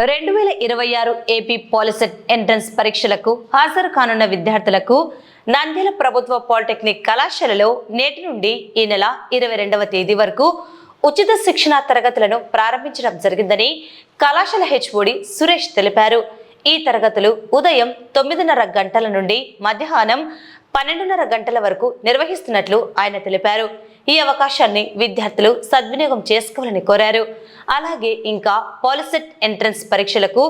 2026 AP POLYCET entrance పరీక్షలకు హాజరు కానున్న విద్యార్థులకు నంద్యాల ప్రభుత్వ పాలిటెక్నిక్ కళాశాలలో నేటి నుండి ఈ నెల 22వ తేదీ వరకు ఉచిత శిక్షణ తరగతులను ప్రారంభించడం జరిగిందని కళాశాల హెచ్ఓడి సురేష్ తెలిపారు. ఈ తరగతులు ఉదయం 9:30 గంటల నుండి మధ్యాహ్నం 12:30 గంటల వరకు నిర్వహిస్తున్నట్లు ఆయన తెలిపారు. ఈ అవకాశాన్ని విద్యార్థులు సద్వినియోగం చేసుకోవాలని కోరారు. అలాగే ఇంకా పాలిసెట్ ఎంట్రన్స్ పరీక్షలకు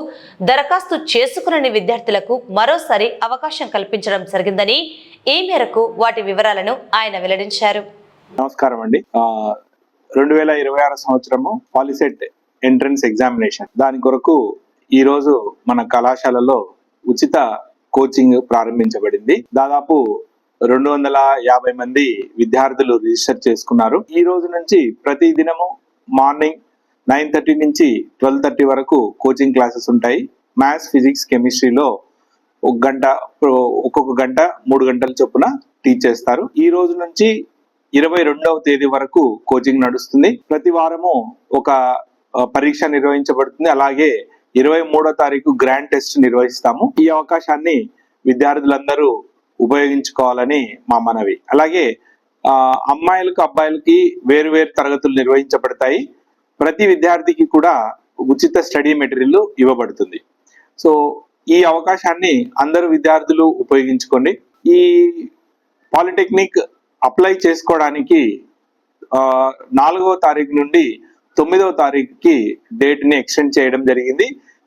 దరఖాస్తు చేసుకుని విద్యార్థులకు మరోసారి అవకాశం కల్పించడం జరిగిందని, ఈ మేరకు వాటి వివరాలను ఆయన వెల్లడించారు. నమస్కారం అండి. 2026 సంవత్సరము పాలిసెట్ ఎంట్రన్స్ ఎగ్జామినేషన్ దాని కొరకు ఈ రోజు మన కళాశాలలో ఉచిత కోచింగ్ ప్రారంభించబడింది. దాదాపు 250 మంది విద్యార్థులు రిజిస్టర్ చేసుకున్నారు. ఈ రోజు నుంచి ప్రతి దినము మార్నింగ్ 9:30 నుంచి 12:30 వరకు కోచింగ్ క్లాసెస్ ఉంటాయి. మ్యాథ్స్, ఫిజిక్స్, కెమిస్ట్రీలో ఒక్కొక్క గంట 3 గంటల చొప్పున టీచ్ చేస్తారు. ఈ రోజు నుంచి 22వ తేదీ వరకు కోచింగ్ నడుస్తుంది. ప్రతి వారము ఒక పరీక్ష నిర్వహించబడుతుంది. అలాగే 23వ తారీఖు గ్రాండ్ టెస్ట్ నిర్వహిస్తాము. ఈ అవకాశాన్ని విద్యార్థులందరూ ఉపయోగించుకోవాలని మా మనవి. అలాగే అమ్మాయిలకు అబ్బాయిలకి వేరు తరగతులు నిర్వహించబడతాయి. ప్రతి విద్యార్థికి కూడా ఉచిత స్టడీ మెటీరియల్ ఇవ్వబడుతుంది. సో ఈ అవకాశాన్ని అందరు విద్యార్థులు ఉపయోగించుకోండి. ఈ పాలిటెక్నిక్ అప్లై చేసుకోవడానికి 4వ తారీఖు నుండి 9వ తారీఖుకి డేట్ ని ఎక్స్టెండ్ చేయడం జరిగింది.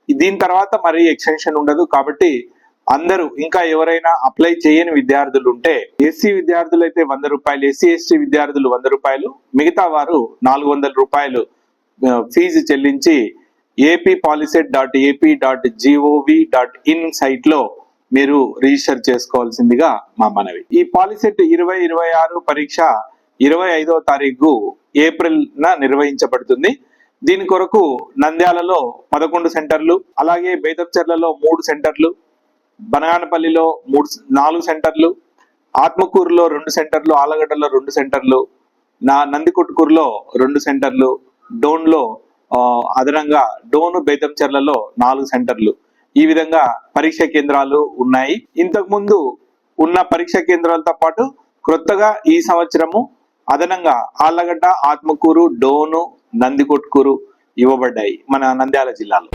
దీని తర్వాత మరి ఎక్స్టెన్షన్ ఉండదు. కాబట్టి అందరూ ఇంకా ఎవరైనా అప్లై చేయని విద్యార్థులు ఉంటే, ఎస్సీ విద్యార్థులు అయితే 100 రూపాయలు, ఎస్సీ ఎస్టీ విద్యార్థులు 100 రూపాయలు, మిగతా వారు 400 రూపాయలు ఫీజు చెల్లించి appoliset.ap.gov.in సైట్ లో మీరు రిజిస్టర్ చేసుకోవాల్సిందిగా మా మనవి. ఈ పాలిసెట్ 2026 పరీక్ష 25వ తారీఖు ఏప్రిల్ నిర్వహించబడుతుంది. దీని కొరకు నంద్యాలలో 11 సెంటర్లు, అలాగే బేతంచెర్లలో 3 సెంటర్లు, బనగానపల్లిలో 4 సెంటర్లు, ఆత్మకూరులో 2 సెంటర్లు, ఆలగడ్డలో 2 సెంటర్లు, నందికొట్కూరులో 2 సెంటర్లు, డోన్లో అదనంగా డోను బేతంచెర్లలో 4 సెంటర్లు, ఈ విధంగా పరీక్ష కేంద్రాలు ఉన్నాయి. ఇంతకు ముందు ఉన్న పరీక్ష కేంద్రాలతో పాటు క్రొత్తగా ఈ సంవత్సరము అదనంగా ఆళ్లగడ్డ, ఆత్మకూరు, డోను, నందికొట్కూరు ఇవ్వబడ్డాయి మన నంద్యాల జిల్లాలో.